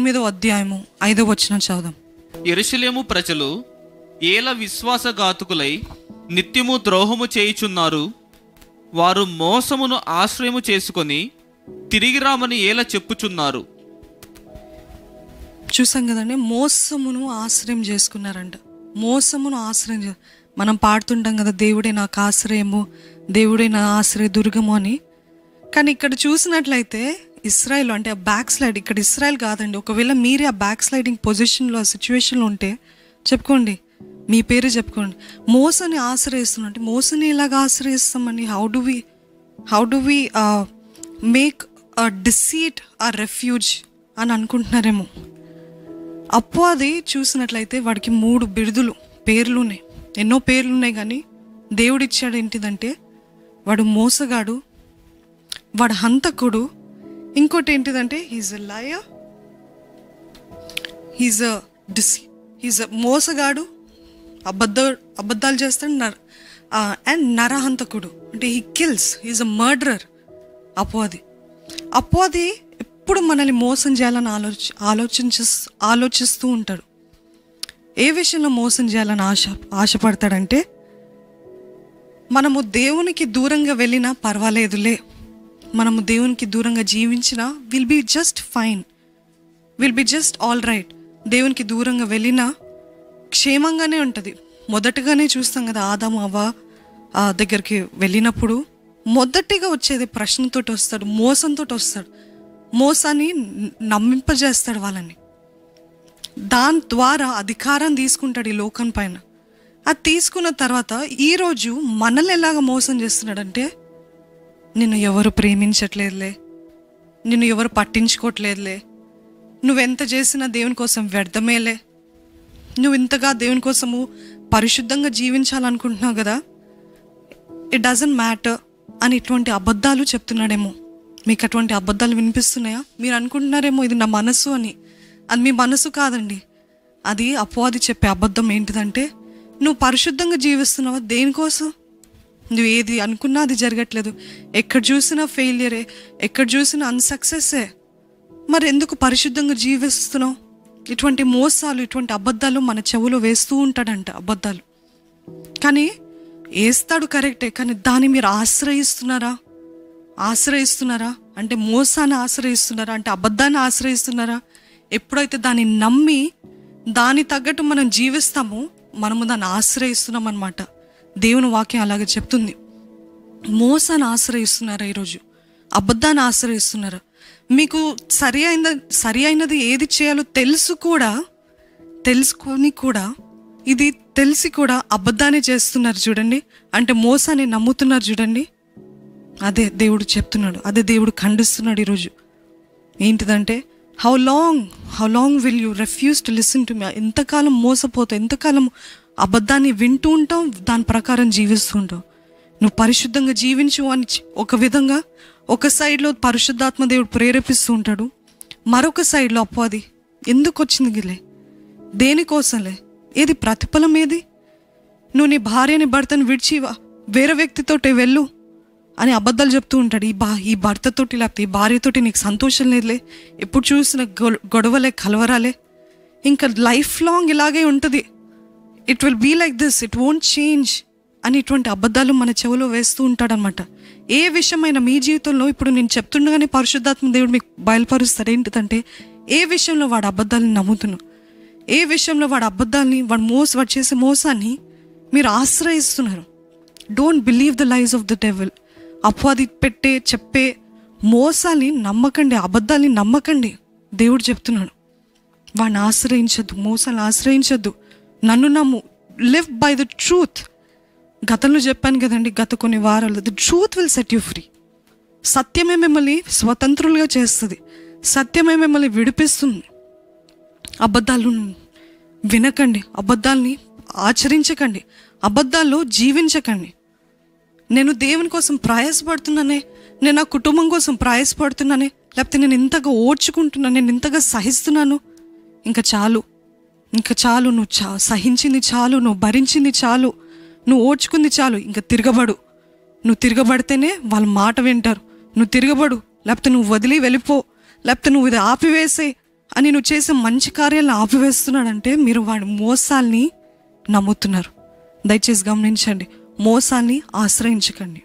9వ అధ్యాయము 5వ వచనం చదువుదాం. యెరూషలేము ప్రజలు ఏల విశ్వాసఘాతుకులై నిత్యము ద్రోహము చేయుచున్నారు. వారు మోసమును ఆశ్రయము చేసుకొని తిరిగి రామని ఏల చెప్పుచున్నారు. చూసాం కదండి, మోసమును ఆశ్రయం చేసుకున్నారంట. మోసమును ఆశ్రయం మనం పాడుతుంటాం కదా, దేవుడే నాకు ఆశ్రయము, దేవుడే నా ఆశ్రయ దుర్గము అని. కానీ ఇక్కడ చూసినట్లయితే ఇస్రాయల్ అంటే ఆ బ్యాక్ స్లైడ్, ఇక్కడ ఇస్రాయల్ కాదండి. ఒకవేళ మీరే ఆ బ్యాక్ స్లైడింగ్ పొజిషన్లో, ఆ సిచ్యువేషన్లో ఉంటే చెప్పుకోండి, మీ పేరు చెప్పుకోండి. మోసని ఆశ్రయిస్తున్నాం అంటే మోసని ఎలాగ ఆశ్రయిస్తామని? How do we make a deceit a refuge అని అనుకుంటున్నారేమో. అపవాది చూసినట్లయితే వాడికి 3 బిరుదులు, పేర్లు ఉన్నాయి, ఎన్నో పేర్లు ఉన్నాయి. కానీ దేవుడు ఇచ్చాడు ఏంటిదంటే, వాడు మోసగాడు, వాడు హంతకుడు, ఇంకోటి ఏంటిదంటే he's a liar, he's a మోసగాడు, అబద్ధాలు చేస్తాడు, అండ్ నరహంతకుడు అంటే he kills, he's a murderer. అపవాది ఎప్పుడు మనల్ని మోసం చేయాలని ఆలోచిస్తూ ఉంటాడు. ఏ విషయంలో మోసం చేయాలని ఆశపడతాడంటే, మనము దేవునికి దూరంగా వెళ్ళినా పర్వాలేదులే, మనము దేవునికి దూరంగా జీవించినా will be just fine, will be just all right. దేవునికి దూరంగా వెళ్ళినా క్షేమంగానే ఉంటుంది. మొదటగానే చూస్తాం కదా, ఆదాము అవ్వ దగ్గరికి వెళ్ళినప్పుడు మొదటిగా వచ్చేది ప్రశ్నతో వస్తాడు, మోసంతో వస్తాడు. మోసాన్ని నమ్మింపజేస్తాడు వాళ్ళని. దాని ద్వారా అధికారం తీసుకుంటాడు ఈ లోకం పైన. అది తీసుకున్న తర్వాత ఈరోజు మనల్ని ఎలాగ మోసం చేస్తున్నాడంటే, నిన్ను ఎవరు ప్రేమించట్లేదులే, నిన్ను ఎవరు పట్టించుకోవట్లేదులే, నువ్వెంత చేసినా దేవుని కోసం వ్యర్థమేలే, నువ్వు ఇంతగా దేవుని కోసము పరిశుద్ధంగా జీవించాలనుకుంటున్నావు కదా, ఇట్ డజంట్ మ్యాటర్ అని ఇటువంటి అబద్ధాలు చెప్తున్నాడేమో. మీకు అటువంటి అబద్ధాలు వినిపిస్తున్నాయా? మీరు అనుకుంటున్నారేమో ఇది నా మనసు అని. అది మీ మనసు కాదండి, అది అపవాది చెప్పే అబద్ధం. ఏంటిదంటే, నువ్వు పరిశుద్ధంగా జీవిస్తున్నావా దేనికోసం? నువ్వు ఏది అనుకున్నా అది జరగట్లేదు, ఎక్కడ చూసినా ఫెయిలియరే, ఎక్కడ చూసినా అన్సక్సెస్సే, మరి ఎందుకు పరిశుద్ధంగా జీవిస్తున్నావు? ఇటువంటి మోసాలు, ఇటువంటి అబద్ధాలు మన చెవులో వేస్తూ ఉంటాడంట అబద్ధాలు. కానీ వేస్తాడు కరెక్టే, కానీ దాన్ని మీరు ఆశ్రయిస్తున్నారా అంటే మోసాన్ని ఆశ్రయిస్తున్నారా అంటే అబద్ధాన్ని ఆశ్రయిస్తున్నారా? ఎప్పుడైతే దాన్ని నమ్మి దాని తగ్గట్టు మనం జీవిస్తామో మనము దాన్ని ఆశ్రయిస్తున్నాం అన్నమాట. దేవుని వాక్యం అలాగే చెప్తుంది. మోసాన్ని ఆశ్రయిస్తున్నారా? ఈరోజు అబద్ధాన్ని ఆశ్రయిస్తున్నారా? మీకు సరి అయినది ఏది చేయాలో తెలుసుకొని కూడా ఇది తెలిసి కూడా అబద్ధాన్ని చేస్తున్నారు చూడండి, అంటే మోసాన్ని నమ్ముతున్నారు చూడండి. అదే దేవుడు చెప్తున్నాడు, అదే దేవుడు ఖండిస్తున్నాడు ఈరోజు. ఏంటిదంటే, how long will you refuse to listen to me? ఎంతకాలం మోసపోతావు, ఎంతకాలం అబద్ధాన్ని వింటూ ఉంటావు, దాని ప్రకారం జీవిస్తూ ఉంటావు. నువ్వు పరిశుద్ధంగా జీవించు అని ఒక విధంగా ఒక సైడ్లో పరిశుద్ధాత్మ దేవుడు ప్రేరేపిస్తూ ఉంటాడు, మరొక సైడ్లో అపవాది ఎందుకు వచ్చింది గిలే, దేనికోసంలే, ఏది ప్రతిఫలం ఏది? నువ్వు నీ భార్యని భర్తను విడిచి వేరే వ్యక్తితోటి వెళ్ళు అని అబద్ధాలు చెప్తూ ఉంటాడు. ఈ భర్తతోటి లేకపోతే ఈ భార్యతోటి నీకు సంతోషం లేదులే, ఎప్పుడు చూసిన గొడవలే, కలవరాలే, ఇంకా లైఫ్ లాంగ్ ఇలాగే ఉంటుంది, it will be like this, it won't change అని ఇటువంటి అబద్ధాలు మన చెవిలో వేస్తూ ఉంటాడనమాట. ఏ విషయమైనా మీ జీవితంలో ఇప్పుడు నేను చెప్తుండగానే పరిశుద్ధాత్మ దేవుడు మీకు బయలుపరుస్తాడు. ఏంటిదంటే, ఏ విషయంలో వాడు అబద్ధాలను నమ్ముతున్నావు, ఏ విషయంలో వాడు అబద్ధాలని, వాడు చేసే మోసాన్ని మీరు ఆశ్రయిస్తున్నారు. Don't believe the lies of the devil. అపవాది చెప్పే మోసాన్ని నమ్మకండి, అబద్ధాన్ని నమ్మకండి. దేవుడు చెప్తున్నాడు, వాడిని ఆశ్రయించద్దు, మోసాన్ని ఆశ్రయించద్దు, నన్ను నమ్ము, లివ్ బై ద ట్రూత్. గతంలో చెప్పాను కదండి, గత కొన్ని వారాలు, the truth will set you free. సత్యమే మిమ్మల్ని స్వతంత్రులుగా చేస్తుంది, సత్యమే మిమ్మల్ని విడిపిస్తుంది. అబద్ధాలు వినకండి, అబద్ధాలని ఆచరించకండి, అబద్ధాల్లో జీవించకండి. నేను దేవుని కోసం ప్రయాసపడుతున్నానే, నేను నా కుటుంబం కోసం ప్రయాసపడుతున్నానే, లేకపోతే నేను ఇంతగా ఓర్చుకుంటున్నాను, నేను ఇంతగా సహిస్తున్నాను, ఇంకా చాలు, నువ్వు సహించింది చాలు, నువ్వు భరించింది చాలు, నువ్వు ఓర్చుకుంది చాలు, ఇంకా తిరగబడు. నువ్వు తిరగబడితేనే వాళ్ళ మాట వింటారు. నువ్వు తిరగబడు, లేకపోతే నువ్వు వదిలి వెళ్ళిపో, లేకపోతే నువ్వు ఇది ఆపివేసే అని నువ్వు చేసే మంచి కార్యాలను ఆపివేస్తున్నాడంటే మీరు వాడి మోసాల్ని నమ్ముతున్నారు. దయచేసి గమనించండి, మోసాన్ని ఆశ్రయించకండి.